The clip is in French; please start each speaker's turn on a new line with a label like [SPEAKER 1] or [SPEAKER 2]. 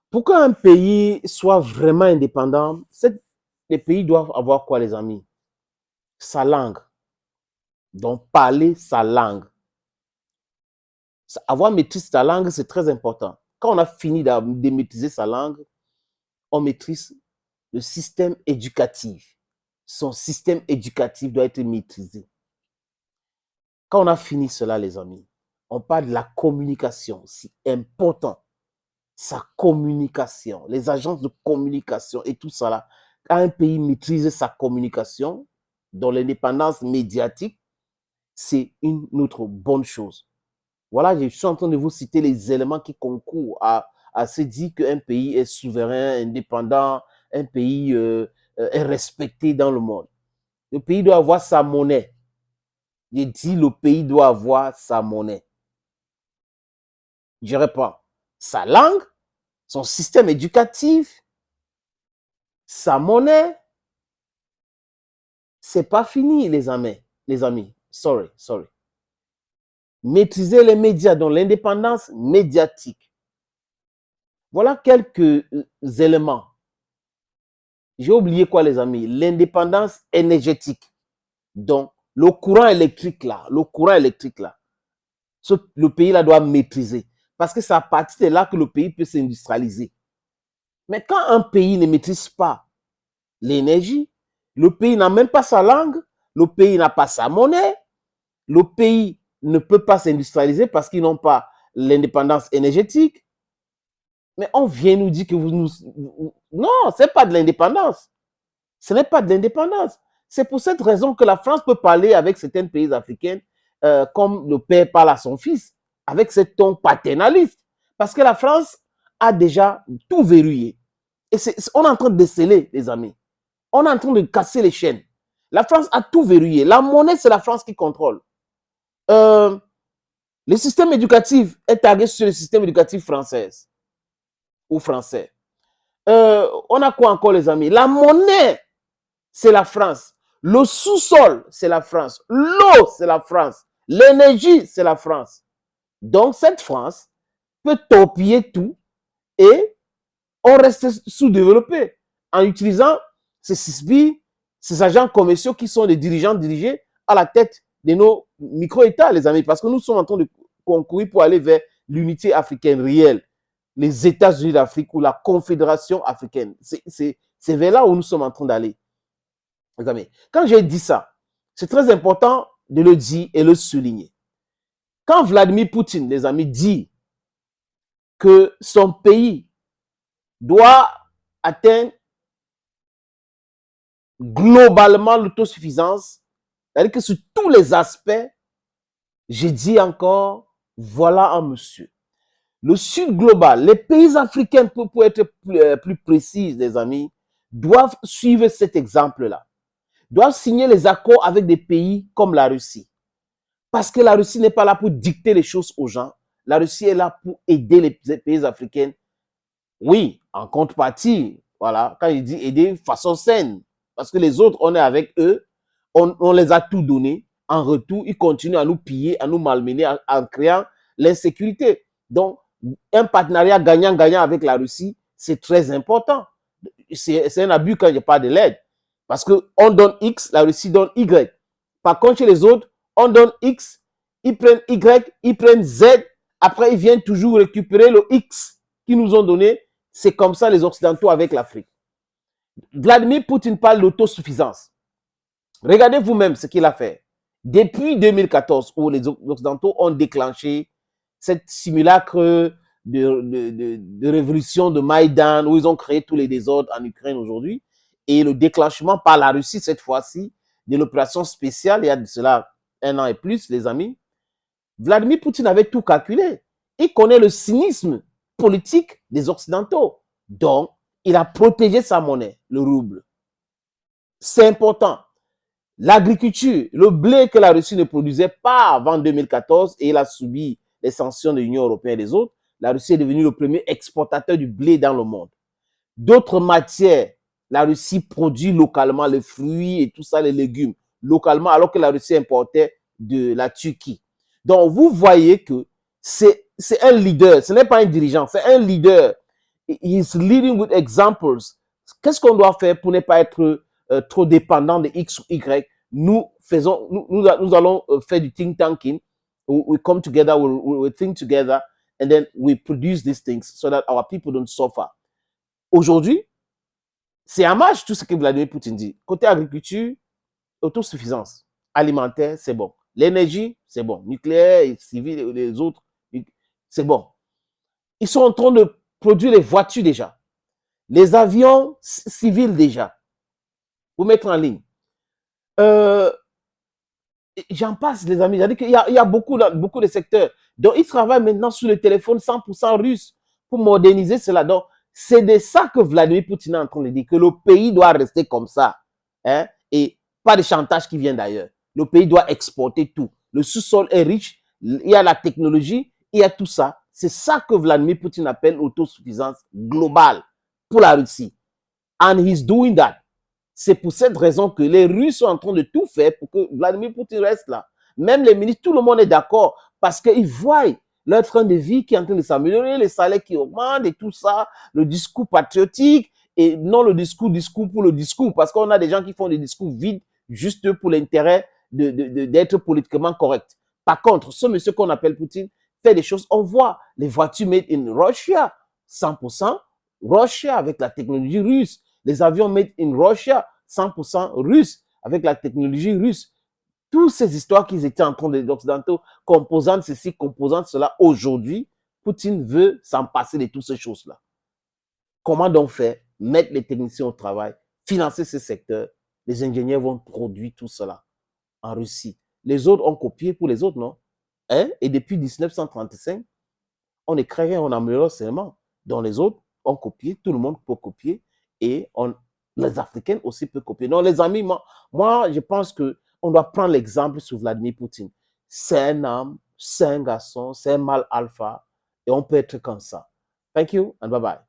[SPEAKER 1] Pour qu'un pays soit vraiment indépendant, les pays doivent avoir quoi, les amis? Sa langue. Donc, parler sa langue. Avoir maîtrise de sa langue, c'est très important. Quand on a fini de maîtriser sa langue, on maîtrise le système éducatif. Son système éducatif doit être maîtrisé. Quand on a fini cela, les amis, on parle de la communication. C'est important. Sa communication, les agences de communication et tout ça là. Quand un pays maîtrise sa communication, dans l'indépendance médiatique, c'est une autre bonne chose. Voilà, je suis en train de vous citer les éléments qui concourent à se dire qu'un pays est souverain, indépendant, un pays est respecté dans le monde. Le pays doit avoir sa monnaie. Je dis le pays doit avoir sa monnaie. Je reprends. Sa langue, son système éducatif, sa monnaie. C'est pas fini, les amis. Les amis, sorry. Maîtriser les médias, donc l'indépendance médiatique. Voilà quelques éléments. J'ai oublié quoi, les amis? L'indépendance énergétique. Donc, le courant électrique là, le pays là doit maîtriser. Parce que c'est à partir de là que le pays peut s'industrialiser. Mais quand un pays ne maîtrise pas l'énergie, le pays n'a même pas sa langue, le pays n'a pas sa monnaie, le pays ne peut pas s'industrialiser parce qu'ils n'ont pas l'indépendance énergétique. Mais on vient nous dire que non, ce n'est pas de l'indépendance. Ce n'est pas de l'indépendance. C'est pour cette raison que la France peut parler avec certains pays africains comme le père parle à son fils, avec ce ton paternaliste. Parce que la France a déjà tout verrouillé. Et on est en train de déceler, les amis. On est en train de casser les chaînes. La France a tout verrouillé. La monnaie, c'est la France qui contrôle. Le système éducatif est tagué sur le système éducatif français ou français. On a quoi encore, les amis? La monnaie, c'est la France. Le sous-sol, c'est la France. L'eau, c'est la France. L'énergie, c'est la France. Donc, cette France peut torpiller tout et on reste sous-développé en utilisant ces CISBI, ces agents commerciaux qui sont des dirigeants dirigés à la tête de nos micro-États, les amis, parce que nous sommes en train de concourir pour aller vers l'unité africaine réelle, les États-Unis d'Afrique ou la Confédération africaine. C'est vers là où nous sommes en train d'aller. Les amis, quand j'ai dit ça, c'est très important de le dire et le souligner. Quand Vladimir Poutine, les amis, dit que son pays doit atteindre globalement l'autosuffisance, c'est-à-dire que sur tous les aspects, j'ai dit encore, voilà un monsieur. Le Sud global, les pays africains, pour être plus précis, les amis, doivent suivre cet exemple-là. Doivent signer les accords avec des pays comme la Russie. Parce que la Russie n'est pas là pour dicter les choses aux gens. La Russie est là pour aider les pays africains. Oui, en contrepartie, voilà, quand il dit aider de façon saine. Parce que les autres, on est avec eux, on les a tout donné. En retour, ils continuent à nous piller, à nous malmener, en créant l'insécurité. Donc, un partenariat gagnant-gagnant avec la Russie, c'est très important. C'est un abus quand il n'y a pas de l'aide. Parce qu'on donne X, la Russie donne Y. Par contre, chez les autres, on donne X, ils prennent Y, ils prennent Z. Après, ils viennent toujours récupérer le X qu'ils nous ont donné. C'est comme ça les Occidentaux avec l'Afrique. Vladimir Poutine parle d'autosuffisance. Regardez vous-même ce qu'il a fait. Depuis 2014, où les Occidentaux ont déclenché cette simulacre de révolution de Maïdan, où ils ont créé tous les désordres en Ukraine aujourd'hui, et le déclenchement par la Russie, cette fois-ci, de l'opération spéciale, il y a de cela 1 an et plus, les amis, Vladimir Poutine avait tout calculé. Il connaît le cynisme politique des Occidentaux. Donc, il a protégé sa monnaie, le rouble. C'est important. L'agriculture, le blé que la Russie ne produisait pas avant 2014 et il a subi les sanctions de l'Union européenne et des autres, la Russie est devenue le premier exportateur du blé dans le monde. D'autres matières, la Russie produit localement les fruits et tout ça, les légumes, localement, alors que la Russie importait de la Turquie. Donc, vous voyez que c'est un leader, ce n'est pas un dirigeant, c'est un leader. He's leading with examples. Qu'est-ce qu'on doit faire pour ne pas être trop dépendant de X ou Y? Nous allons faire du think tanking. We come together, we think together, and then we produce these things so that our people don't suffer. Aujourd'hui, c'est un match tout ce que Vladimir Poutine dit. Côté agriculture, autosuffisance. Alimentaire, c'est bon. L'énergie, c'est bon. Nucléaire, civil, et les autres, c'est bon. Ils sont en train de produire les voitures déjà. Les avions civils déjà. Pour mettre en ligne. J'en passe, les amis. C'est-à-dire qu'il y a beaucoup de secteurs. Donc, ils travaillent maintenant sur le téléphone 100% russe pour moderniser cela. Donc, c'est de ça que Vladimir Poutine est en train de dire, que le pays doit rester comme ça. Hein, et pas de chantage qui vient d'ailleurs. Le pays doit exporter tout. Le sous-sol est riche, il y a la technologie, il y a tout ça. C'est ça que Vladimir Poutine appelle l'autosuffisance globale pour la Russie. And he's doing that. C'est pour cette raison que les Russes sont en train de tout faire pour que Vladimir Poutine reste là. Même les ministres, tout le monde est d'accord parce qu'ils voient leur train de vie qui est en train de s'améliorer, les salaires qui augmentent et tout ça, le discours patriotique et non le discours pour le discours, parce qu'on a des gens qui font des discours vides juste pour l'intérêt d'être politiquement correct. Par contre, ce monsieur qu'on appelle Poutine fait des choses, on voit les voitures made in Russia, 100% Russia avec la technologie russe. Les avions made in Russia, 100% russe, avec la technologie russe. Toutes ces histoires qu'ils étaient en train de d'occidentaux, composantes ceci, composantes cela, aujourd'hui, Poutine veut s'en passer de toutes ces choses-là. Comment donc faire? Mettre les techniciens au travail, financer ces secteurs. Les ingénieurs vont produire tout cela en Russie. Les autres ont copié pour les autres, non? Hein? Et depuis 1935, on est créé, on améliore seulement. Donc les autres ont copié, tout le monde peut copier. Et les Africains aussi peuvent copier. Donc, les amis, moi je pense qu'on doit prendre l'exemple sur Vladimir Poutine. C'est un homme, c'est un garçon, c'est un mâle alpha, et on peut être comme ça. Thank you and bye-bye.